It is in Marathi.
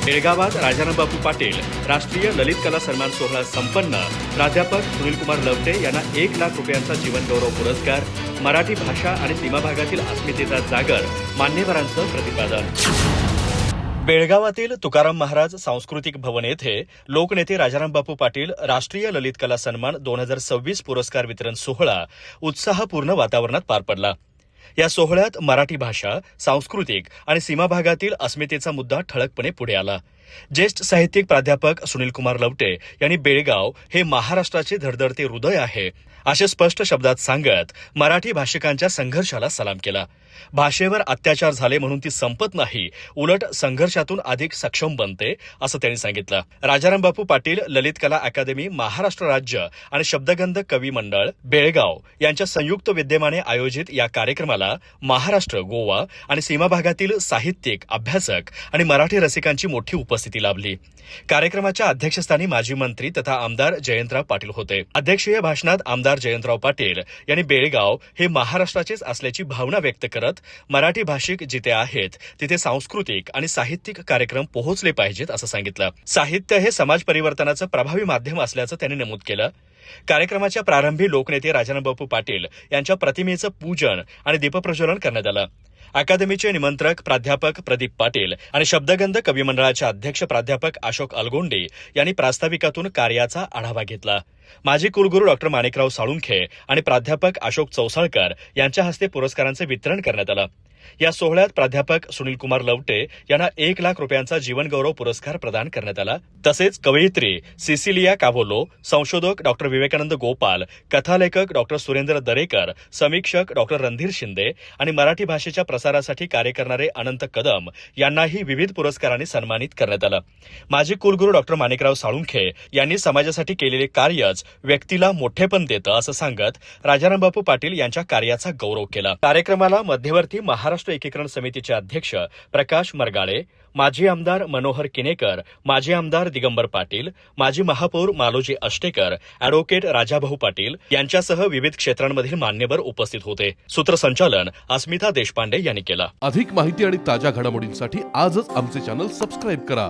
बेळगावात राजारामबापू पाटील राष्ट्रीय ललित कला सन्मान सोहळा संपन्न. प्राध्यापक सुनीलकुमार लवटे यांना 1 लाख रुपयांचा जीवनगौरव पुरस्कार. मराठी भाषा आणि सीमा भागातील अस्मितेचा जागर, मान्यवरांचं प्रतिपादन. बेळगावातील तुकाराम महाराज सांस्कृतिक भवन येथे लोकनेते राजारामबापू पाटील राष्ट्रीय ललित कला सन्मान 2026 पुरस्कार वितरण सोहळा उत्साहपूर्ण वातावरणात पार पडला. या सोहळ्यात मराठी भाषा, सांस्कृतिक आणि सीमा भागातील अस्मितेचा मुद्दा ठळकपणे पुढे आला. ज्येष्ठ साहित्यिक प्राध्यापक सुनीलकुमार लवटे यांनी बेळगाव हे महाराष्ट्राचे धडधडते हृदय आहे असे स्पष्ट शब्दात सांगत मराठी भाषिकांच्या संघर्षाला सलाम केला. भाषेवर अत्याचार झाले म्हणून ती संपत नाही, उलट संघर्षातून अधिक सक्षम बनते असं त्यांनी सांगितलं. राजारामबापू पाटील ललित कला अकादमी, महाराष्ट्र राज्य आणि शब्दगंध कवी मंडळ बेळगाव यांच्या संयुक्त विद्यमाने आयोजित या कार्यक्रमाला महाराष्ट्र, गोवा आणि सीमा भागातील साहित्यिक, अभ्यासक आणि मराठी रसिकांची मोठी उपस्थिती लाभली. कार्यक्रमाच्या अध्यक्षस्थानी माजी मंत्री तथा आमदार जयंतराव पाटील होते. अध्यक्षीय भाषणात आमदार जयंतराव पाटील यांनी बेळगाव हे महाराष्ट्राचेच असल्याची भावना व्यक्त करत मराठी भाषिक जिथे आहेत तिथे सांस्कृतिक आणि साहित्यिक कार्यक्रम पोहोचले पाहिजेत असं सांगितलं. साहित्य हे समाज परिवर्तनाचं प्रभावी माध्यम असल्याचं त्यांनी नमूद केलं. कार्यक्रमाच्या प्रारंभी लोकनेते राजारामबापू पाटील यांच्या प्रतिमेचं पूजन आणि दीपप्रज्वलन करण्यात आलं. अकादमीचे निमंत्रक प्राध्यापक प्रदीप पाटील आणि शब्दगंध कवी मंडळाचे अध्यक्ष प्राध्यापक अशोक अलगोंडे यांनी प्रास्ताविकातून कार्याचा आढावा घेतला. माजी कुलगुरू डॉक्टर माणिकराव साळुंखे आणि प्राध्यापक अशोक चौसाळकर यांच्या हस्ते पुरस्कारांचे वितरण करण्यात आलं. या सोहळ्यात प्राध्यापक सुनीलकुमार लवटे यांना 1 लाख रुपयांचा जीवनगौरव पुरस्कार प्रदान करण्यात आला. तसेच कवयित्री सिसिलिया कावोलो, संशोधक डॉक्टर विवेकानंद गोपाल, कथालेखक डॉक्टर सुरेंद्र दरेकर, समीक्षक डॉक्टर रणधीर शिंदे आणि मराठी भाषेच्या प्रसारासाठी कार्य करणारे अनंत कदम यांनाही विविध पुरस्कारांनी सन्मानित करण्यात आलं. माजी कुलगुरू डॉक्टर माणिकराव साळुंखे यांनी समाजासाठी केलेले कार्यच व्यक्तीला मोठेपण देतं असं सांगत राजारामबापू पाटील यांच्या कार्याचा गौरव केला. कार्यक्रमाला मध्यवर्ती महाराष्ट्र एकीकरण समितीचे अध्यक्ष प्रकाश मरगाळे, माजी आमदार मनोहर किनेकर, माजी आमदार दिगंबर पाटील, माजी महापौर मालोजी अष्टेकर, अॅडव्होकेट राजाभाऊ पाटील यांच्यासह विविध क्षेत्रांमधील मान्यवर उपस्थित होते. सूत्रसंचालन अस्मिता देशपांडे यांनी केलं. अधिक माहिती आणि ताज्या घडामोडींसाठी आजच आमचे चॅनल सबस्क्राईब करा.